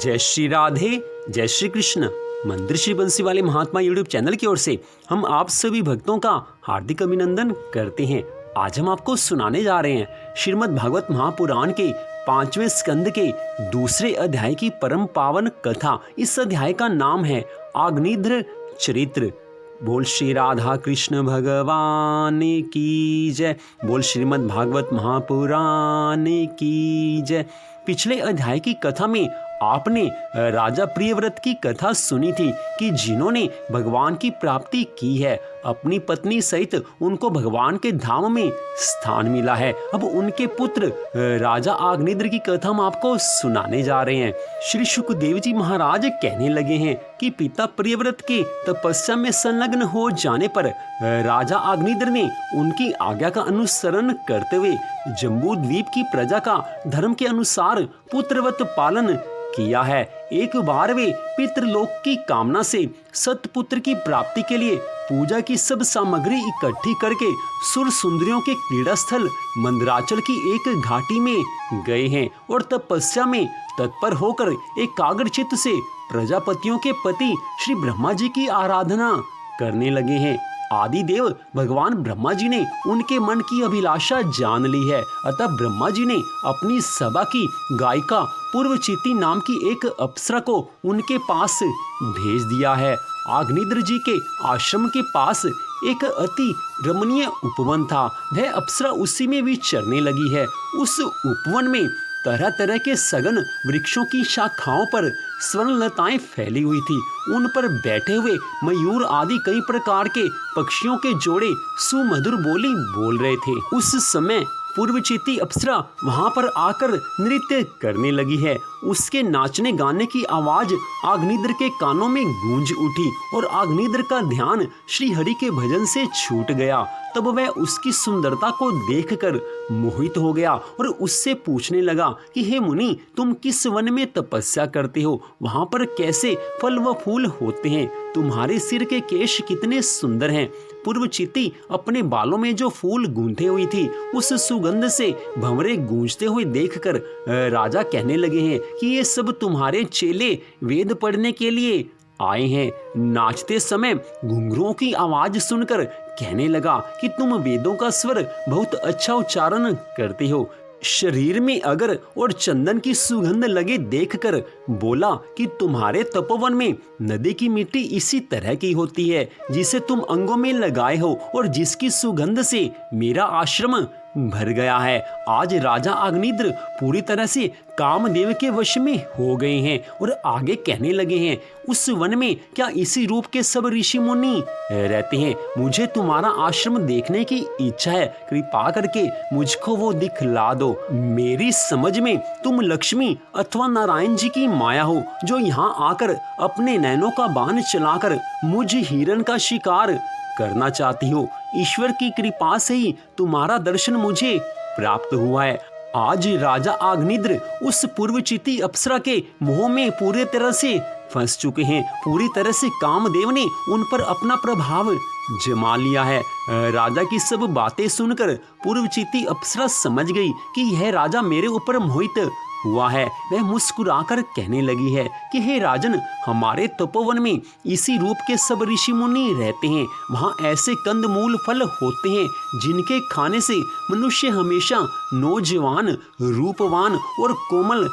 जय श्री राधे, जय श्री कृष्ण। मंदिर श्री बंसी वाले महात्मा यूट्यूब चैनल की ओर से हम आप सभी भक्तों का हार्दिक अभिनंदन करते हैं। आज हम आपको सुनाने जा रहे हैं श्रीमद् भागवत महापुराण के 5वें स्कंद के दूसरे अध्याय की परम पावन कथा। इस अध्याय का नाम है आग्निद्र चरित्र। बोल श्री राधा कृष्ण भगवान की जय। बोल श्रीमद् भागवत महापुराण की जय। पिछले अध्याय की कथा में आपने राजा प्रियव्रत की कथा सुनी थी कि जिन्होंने भगवान की प्राप्ति की है, अपनी पत्नी सहित उनको भगवान के धाम में स्थान मिला है। अब उनके पुत्र राजा आग्निद्र की कथा हम आपको सुनाने जा रहे हैं। श्री सुखदेव जी महाराज कहने लगे हैं कि पिता प्रियव्रत के तपस्या में संलग्न हो जाने पर राजा आग्निद्र ने उनकी आज्ञा का अनुसरण करते हुए जम्बू द्वीप की प्रजा का धर्म के अनुसार पुत्रवत पालन किया है। एक बार वे पितृलोक की कामना से सतपुत्र की प्राप्ति के लिए पूजा की सब सामग्री इकट्ठी करके सुर सुंदरियों के क्रीड़ा स्थल मंदराचल की एक घाटी में गए हैं और तपस्या में तत्पर होकर एकाग्रचित्त से प्रजापतियों के पति श्री ब्रह्मा जी की आराधना करने लगे हैं। आदिदेव भगवान ब्रह्मा जी ने उनके मन की अभिलाषा जान ली है, अतः ब्रह्मा जी ने अपनी सभा की गायिका पूर्वचिति नाम की एक अप्सरा को उनके पास भेज दिया है। आग्निद्र जी के आश्रम के पास एक अति रमणीय उपवन था। वह अप्सरा उसी में विचरने लगी है। उस उपवन में तरह तरह के सघन वृक्षों की शाखाओं पर स्वर्णलताएं फैली हुई थी। उन पर बैठे हुए मयूर आदि कई प्रकार के पक्षियों के जोड़े सुमधुर बोली बोल रहे थे। उस समय पूर्वचिति अप्सरा वहां पर आकर नृत्य करने लगी है। उसके नाचने गाने की आवाज आग्निद्र के कानों में गूंज उठी और आग्निद्र का ध्यान श्री हरि के भजन से छूट गया। तब वह उसकी सुंदरता को देखकर मोहित हो गया और उससे पूछने लगा कि हे मुनि, तुम किस वन में तपस्या करते हो? वहां पर कैसे फल व फूल होते हैं? तुम्हारे सिर के केश कितने सुंदर हैं। पूर्वचिति अपने बालों में जो फूल गूंथे हुई थी उस सुगंध से भंवरे गूंजते हुए देखकर राजा कहने लगे हैं कि ये सब तुम्हारे चेले वेद पढ़ने के लिए आए हैं। नाचते समय घुंघरुओं की आवाज सुनकर कहने लगा कि तुम वेदों का स्वर बहुत अच्छा उच्चारण करते हो। शरीर में अगर और चंदन की सुगंध लगे देखकर बोला कि तुम्हारे तपोवन में नदी की मिट्टी इसी तरह की होती है जिसे तुम अंगों में लगाए हो और जिसकी सुगंध से मेरा आश्रम भर गया है। आज राजा आग्निद्र पूरी तरह से कामदेव के वश में हो गए हैं और आगे कहने लगे हैं, उस वन में क्या इसी रूप के सब ऋषि मुनि रहते हैं? मुझे तुम्हारा आश्रम देखने की इच्छा है, कृपा करके मुझको वो दिखला दो। मेरी समझ में तुम लक्ष्मी अथवा नारायण जी की माया हो जो यहाँ आकर अपने नैनों का बाण चलाकर मुझ हिरण का शिकार करना चाहती हो। ईश्वर की कृपा से ही तुम्हारा दर्शन मुझे प्राप्त हुआ है। आज राजा आग्निद्र उस पूर्वचिति अप्सरा के मोह में पूरी तरह से फंस चुके हैं। पूरी तरह से कामदेव ने उन पर अपना प्रभाव जमा लिया है। राजा की सब बातें सुनकर पूर्वचिति अप्सरा समझ गई कि यह राजा मेरे ऊपर मोहित हुआ है। वह मुस्कुराकर कहने लगी है कि हे राजन, हमारे तपोवन में इसी रूप के सब ऋषि मुनि रहते हैं। वहाँ ऐसे कंदमूल फल होते हैं जिनके खाने से मनुष्य हमेशा नौजवान, रूपवान और कोमल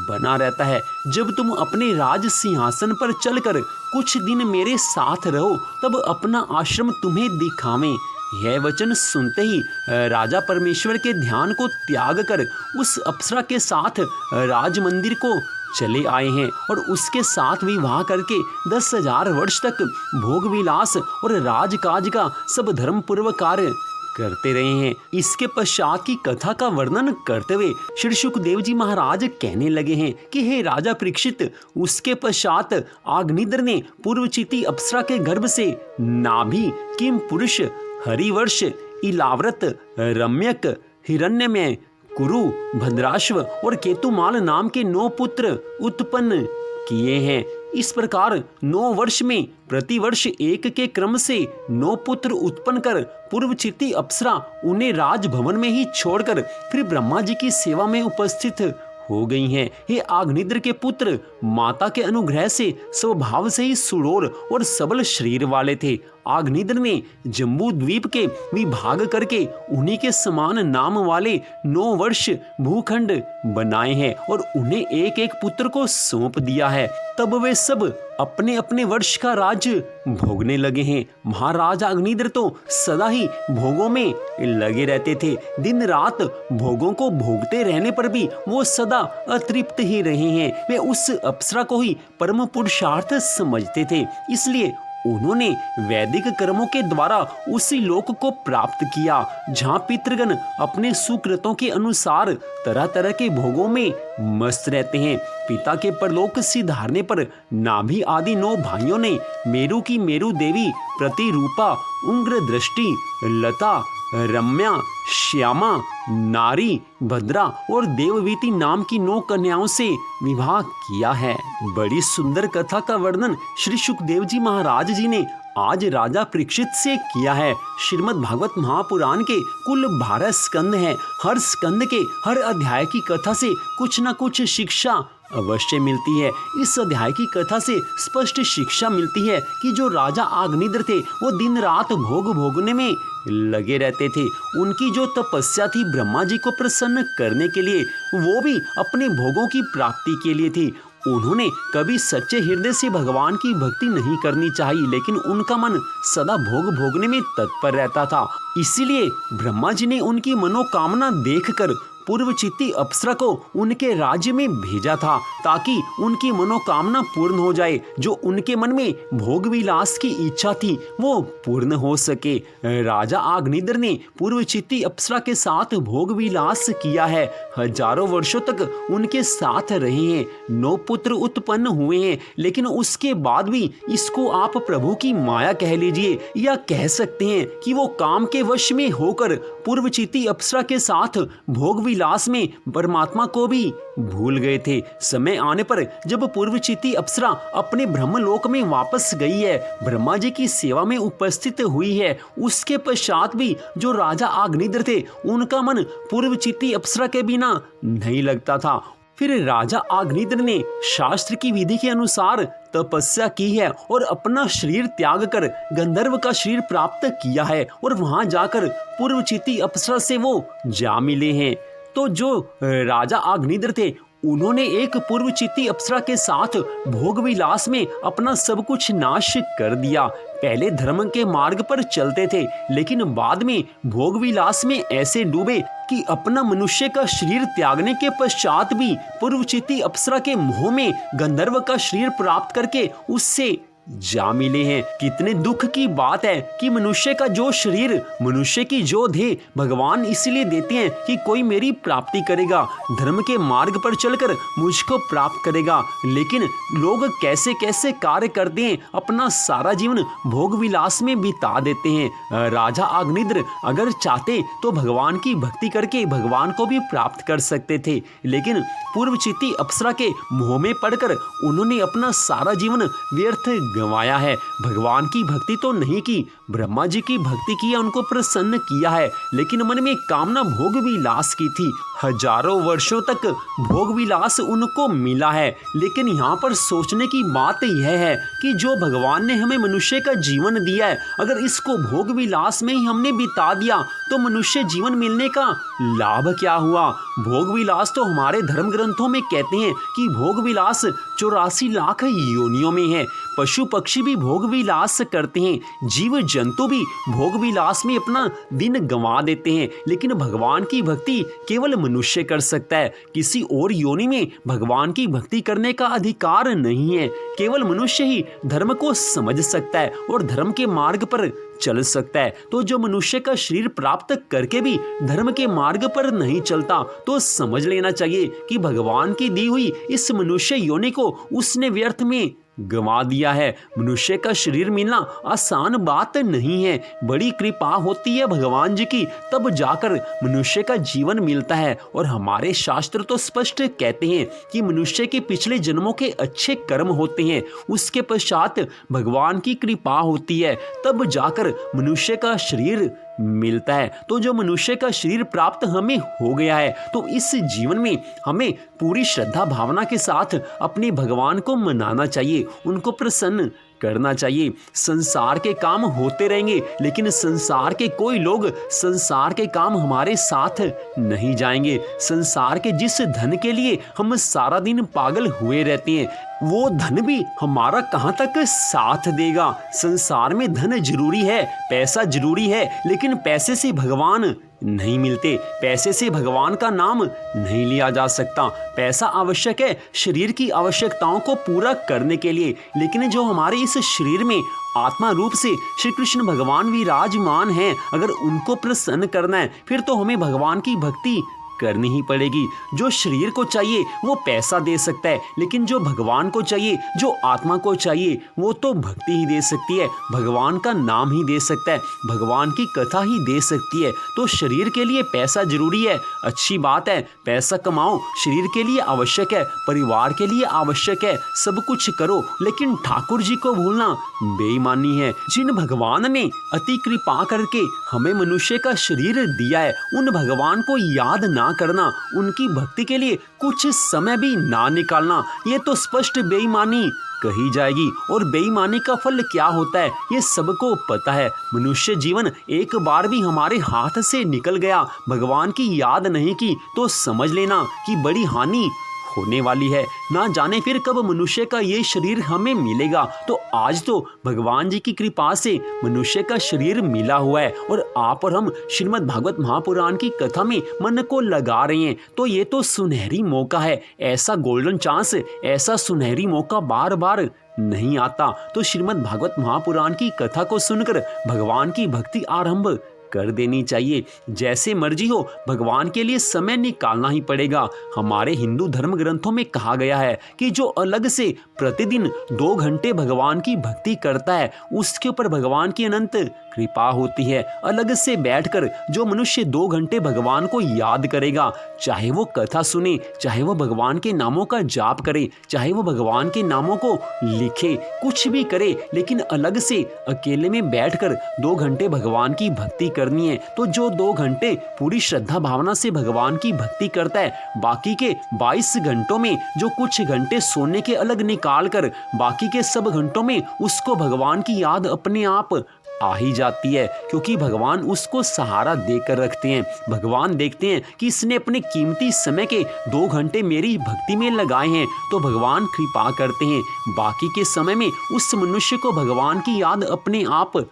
बना रहता है। जब तुम अपने राज सिंहासन पर चलकर कुछ दिन मेरे साथ रहो तब अपना आश्रम तुम्हें दिखावें। यह वचन सुनते ही राजा परमेश्वर के ध्यान को त्याग कर उस अप्सरा के साथ राज मंदिर को चले आए हैं और उसके साथ विवाह करके 10,000 वर्ष तक भोग विलास और राजकाज का सब धर्म पूर्वक कार्य करते रहे हैं। इसके पश्चात की कथा का वर्णन करते हुए श्री सुखदेव जी महाराज कहने लगे हैं कि हे राजा परीक्षित, उसके पश्चात आग्निद्र ने पूर्वचिति अप्सरा के गर्भ से नाभि, किम पुरुष, हरिवर्ष, इलाव्रत, रम्यक, हिरण्यमय, कुरु, भद्राश्व और केतुमाल नाम के 9 पुत्र उत्पन्न किए हैं। इस प्रकार 9 वर्ष में प्रतिवर्ष एक के क्रम से 9 पुत्र उत्पन्न कर पूर्वचिति अप्सरा उन्हें राजभवन में ही छोड़कर फिर ब्रह्मा जी की सेवा में उपस्थित हो गई हैं। हे आग्निद्र के पुत्र, माता के अनुग्रह से स्वभाव से ही सुडौल और सबल शरीर वाले थे। आग्निद्र ने जम्बू द्वीप के विभाग करके उन्हीं के समान नाम वाले 9 वर्ष भूखंड बनाए हैं और उन्हें एक एक पुत्र को सौंप दिया है। तब वे सब अपने अपने वर्ष का राज्य भोगने लगे हैं। महाराज अग्निद्र तो सदा ही भोगों में लगे रहते थे। दिन रात भोगों को भोगते रहने पर भी वो सदा अतृप्त ही रहे हैं। वे उस अप्सरा को ही परम पुरुषार्थ समझते थे, इसलिए उन्होंने वैदिक कर्मों के द्वारा उसी लोक को प्राप्त किया जहाँ पितृगण अपने सुकृतों के अनुसार तरह तरह के भोगों में मस्त रहते हैं। पिता के परलोक सिधारने पर नाभि आदि 9 भाइयों ने मेरु की मेरु देवी प्रतिरूपा, उग्र दृष्टि, लता, रम्या, श्यामा, नारी, भद्रा और देववीति नाम की 9 कन्याओं से विवाह किया है। बड़ी सुंदर कथा का वर्णन श्री सुखदेव जी महाराज जी ने आज राजा परीक्षित से किया है। श्रीमद् भागवत महापुराण के कुल 12 स्कंद हैं। हर स्कंद के हर अध्याय की कथा से कुछ न कुछ शिक्षा अवश्य मिलती है। इस अध्याय की कथा से स्पष्ट शिक्षा मिलती है कि जो राजा आग्निद्र थे वो दिन रात भोग भोगने में लगे रहते थे। उनकी जो तपस्या थी ब्रह्मा जी को प्रसन्न करने के लिए, वो भी अपने भोगों की प्राप्ति के लिए थी। उन्होंने कभी सच्चे हृदय से भगवान की भक्ति नहीं करनी चाहिए, लेकिन उनका मन सदा भोग भोगने में तत्पर रहता था। इसीलिए ब्रह्मा जी ने उनकी मनोकामना देखकर पूर्वचित्ती अप्सरा को उनके राज्य में भेजा था ताकि उनकी मनोकामना पूर्ण हो जाए। जो उनके मन में भोग विलास की इच्छा थी वो पूर्ण हो सके। राजा आग्निद्र ने पूर्वचित्ती अप्सरा के साथ भोग विलास किया है। हजारों वर्षों तक उनके साथ रहे हैं। 9 पुत्र उत्पन्न हुए हैं, लेकिन उसके बाद भी इसको आप प्रभु की माया कह लीजिए या कह सकते हैं कि वो काम के वश में होकर पूर्वचित्ती अप्सरा के साथ भोग विलास में परमात्मा को भी भूल गए थे। समय आने पर जब पूर्वचित्ती अप्सरा अपने ब्रह्मलोक में वापस गई है, ब्रह्मा जी की सेवा में उपस्थित हुई है, उसके पश्चात भी जो राजा आग्निद्र थे उनका मन पूर्वचित्ती अप्सरा के बिना नहीं लगता था। फिर राजा आग्निद्र ने शास्त्र की विधि के अनुसार तपस्या की है और अपना शरीर त्याग कर गंधर्व का शरीर प्राप्त किया है और वहां जाकर पूर्वचित्ती अप्सरा से वो जा मिले हैं। तो जो राजा आग्निद्र थे उन्होंने एक पूर्वचित्ती अप्सरा के साथ भोग विलास में अपना सब कुछ नाश कर दिया। पहले धर्म के मार्ग पर चलते थे, लेकिन बाद में भोग विलास में ऐसे डूबे कि अपना मनुष्य का शरीर त्यागने के पश्चात भी पूर्वचित्ती अप्सरा के मोह में गंधर्व का शरीर प्राप्त करके उससे जा मिले हैं। कितने दुख की बात है कि मनुष्य का जो शरीर, मनुष्य की जो देह भगवान इसलिए देते हैं कि कोई मेरी प्राप्ति करेगा, धर्म के मार्ग पर चलकर मुझको प्राप्त करेगा। लेकिन लोग कैसे कैसे कार्य करते हैं, अपना सारा जीवन भोग विलास में बिता देते हैं। राजा आग्निद्र अगर चाहते तो भगवान की भक्ति करके भगवान को भी प्राप्त कर सकते थे, लेकिन पूर्वचित्ती अप्सरा के मोह में पड़कर उन्होंने अपना सारा जीवन व्यर्थ गंवाया है। भगवान की भक्ति तो नहीं की, ब्रह्मा जी की भक्ति किया, उनको प्रसन्न किया है, लेकिन मन में कामना भोग विलास की थी। हजारों वर्षों तक भोग विलास उनको मिला है, लेकिन यहाँ पर सोचने की बात यह है कि जो भगवान ने हमें मनुष्य का जीवन दिया है, अगर इसको भोग विलास में ही हमने बिता दिया तो मनुष्य जीवन मिलने का लाभ क्या हुआ। भोग विलास तो हमारे धर्म ग्रंथों में कहते हैं कि भोग विलास 84 लाख योनियों में है। पशु पक्षी भी भोग विलास करते हैं, जीव जंतु भी भोग विलास में अपना दिन गंवा देते हैं, लेकिन भगवान की भक्ति केवल मनुष्य कर सकता है। किसी और योनि में भगवान की भक्ति करने का अधिकार नहीं है। केवल मनुष्य ही धर्म को समझ सकता है और धर्म के मार्ग पर चल सकता है। तो जो मनुष्य का शरीर प्राप्त करके भी धर्म के मार्ग पर नहीं चलता, तो समझ लेना चाहिए कि भगवान की दी हुई इस मनुष्य योनि को उसने व्यर्थ में गंवा दिया है। मनुष्य का शरीर मिलना आसान बात नहीं है, बड़ी कृपा होती है भगवान जी की, तब जाकर मनुष्य का जीवन मिलता है। और हमारे शास्त्र तो स्पष्ट कहते हैं कि मनुष्य के पिछले जन्मों के अच्छे कर्म होते हैं, उसके पश्चात भगवान की कृपा होती है, तब जाकर मनुष्य का शरीर मिलता है। तो जो मनुष्य का शरीर प्राप्त हमें हो गया है, तो इस जीवन में हमें पूरी श्रद्धा भावना के साथ अपने भगवान को मनाना चाहिए, उनको प्रसन्न करना चाहिए। संसार के काम होते रहेंगे, लेकिन संसार के कोई लोग संसार के काम हमारे साथ नहीं जाएंगे। संसार के जिस धन के लिए हम सारा दिन पागल हुए रहते हैं, वो धन भी हमारा कहाँ तक साथ देगा। संसार में धन जरूरी है, पैसा जरूरी है, लेकिन पैसे से भगवान नहीं मिलते, पैसे से भगवान का नाम नहीं लिया जा सकता। पैसा आवश्यक है शरीर की आवश्यकताओं को पूरा करने के लिए, लेकिन जो हमारे इस शरीर में आत्मा रूप से श्री कृष्ण भगवान विराजमान हैं, अगर उनको प्रसन्न करना है, फिर तो हमें भगवान की भक्ति करनी ही पड़ेगी। जो शरीर को चाहिए वो पैसा दे सकता है, लेकिन जो भगवान को चाहिए, जो आत्मा को चाहिए, वो तो भक्ति ही दे सकती है, भगवान का नाम ही दे सकता है, भगवान की कथा ही दे सकती है। तो शरीर के लिए पैसा जरूरी है, अच्छी बात है, पैसा कमाओ, शरीर के लिए आवश्यक है, परिवार के लिए आवश्यक है, सब कुछ करो, लेकिन ठाकुर जी को भूलना बेईमानी है। जिन भगवान ने अति कृपा करके हमें मनुष्य का शरीर दिया है, उन भगवान को याद ना करना, उनकी भक्ति के लिए कुछ समय भी ना निकालना, ये तो स्पष्ट बेईमानी कही जाएगी। और बेईमानी का फल क्या होता है ये सबको पता है। मनुष्य जीवन एक बार भी हमारे हाथ से निकल गया, भगवान की याद नहीं की, तो समझ लेना कि बड़ी हानि होने वाली है। ना जाने फिर कब मनुष्य का ये शरीर हमें मिलेगा। तो आज तो भगवान जी की कृपा से मनुष्य का शरीर मिला हुआ है, और आप और हम श्रीमद् भागवत महापुराण की कथा में मन को लगा रहे हैं, तो ये तो सुनहरी मौका है। ऐसा गोल्डन चांस, ऐसा सुनहरी मौका बार बार नहीं आता। तो श्रीमद् भागवत महापुराण की कथा को सुनकर भगवान की भक्ति आरंभ कर देनी चाहिए। जैसे मर्जी हो, भगवान के लिए समय निकालना ही पड़ेगा। हमारे हिंदू धर्म ग्रंथों में कहा गया है कि जो अलग से प्रतिदिन 2 घंटे भगवान की भक्ति करता है, उसके ऊपर भगवान की अनंत कृपा होती है। अलग से बैठकर जो मनुष्य 2 घंटे भगवान को याद करेगा, चाहे वो कथा सुने, चाहे वो भगवान के नामों का जाप करे, चाहे वो भगवान के नामों को लिखे, कुछ भी करे, लेकिन अलग से अकेले में बैठकर 2 घंटे भगवान की भक्ति करनी है। तो जो 2 घंटे पूरी श्रद्धा भावना से भगवान की भक्ति करता है, बाकी के 22 घंटों में जो कुछ घंटे सोने के अलग निकाल कर, बाकी के सब घंटों में उसको भगवान की याद अपने आप आ ही जाती है, क्योंकि भगवान उसको सहारा देकर रखते हैं। भगवान देखते हैं कि इसने अपने कीमती समय के 2 घंटे मेरी भक्ति में लगाए हैं, तो भगवान कृपा करते हैं। बाकी के समय में उस मनुष्य को भगवान की याद अपने आप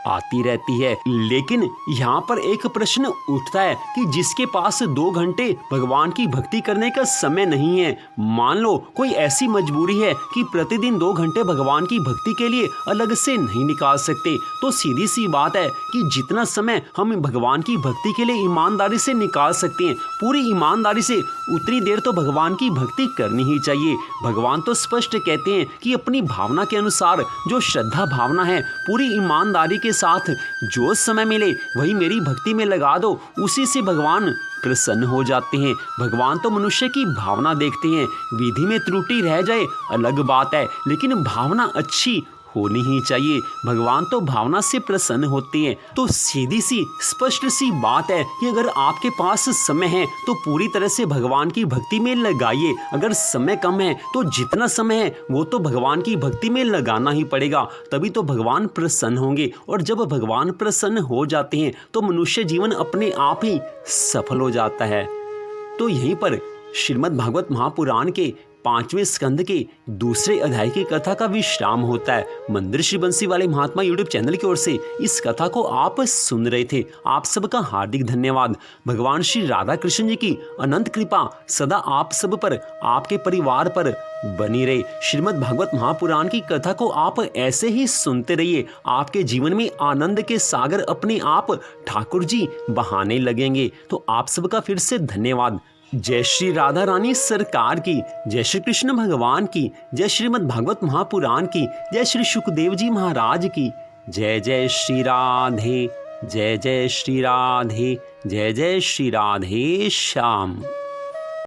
आती रहती है। लेकिन यहाँ पर एक प्रश्न उठता है कि जिसके पास 2 घंटे भगवान की भक्ति करने का समय नहीं है, मान लो कोई ऐसी मजबूरी है कि प्रतिदिन 2 घंटे भगवान की भक्ति के लिए अलग से नहीं निकाल सकते, तो सीधी सी बात है कि जितना समय हम भगवान की भक्ति के लिए ईमानदारी से निकाल सकते हैं, पूरी ईमानदारी से उतनी देर तो भगवान की भक्ति करनी ही चाहिए। भगवान तो स्पष्ट कहते हैं कि अपनी भावना के अनुसार जो श्रद्धा भावना है, पूरी ईमानदारी के साथ जो समय मिले वही मेरी भक्ति में लगा दो, उसी से भगवान प्रसन्न हो जाते हैं। भगवान तो मनुष्य की भावना देखते हैं। विधि में त्रुटि रह जाए अलग बात है, लेकिन भावना अच्छी होनी ही चाहिए। भगवान तो भावना से प्रसन्न होते हैं। तो सीधी सी स्पष्ट सी बात है कि अगर आपके पास समय है तो पूरी तरह से भगवान की भक्ति में लगाइए। अगर समय कम है तो जितना समय है वो तो भगवान की भक्ति में लगाना ही पड़ेगा, तभी तो भगवान प्रसन्न होंगे। और जब भगवान प्रसन्न हो जाते हैं तो मनुष्य जीवन अपने आप ही सफल हो जाता है। तो यहीं पर श्रीमद् भागवत महापुराण के 5वें स्कंद के दूसरे अध्याय की कथा का विश्राम होता है। मंदिर श्री बंसी वाले महात्मा यूट्यूब चैनल की ओर से इस कथा को आप सुन रहे थे। आप सबका हार्दिक धन्यवाद। भगवान श्री राधा कृष्ण जी की अनंत कृपा सदा आप सब पर, आपके परिवार पर बनी रहे। श्रीमद् भागवत महापुराण की कथा को आप ऐसे ही सुनते रहिए। आपके जीवन में आनंद के सागर अपने आप ठाकुर जी बहाने लगेंगे। तो आप सबका फिर से धन्यवाद। जय श्री राधा रानी सरकार की, जय श्री कृष्ण भगवान की, जय श्रीमद् भागवत महापुराण की, जय श्री सुखदेव जी महाराज की। जय जय श्री राधे, जय जय श्री राधे, जय जय श्री राधे श्याम।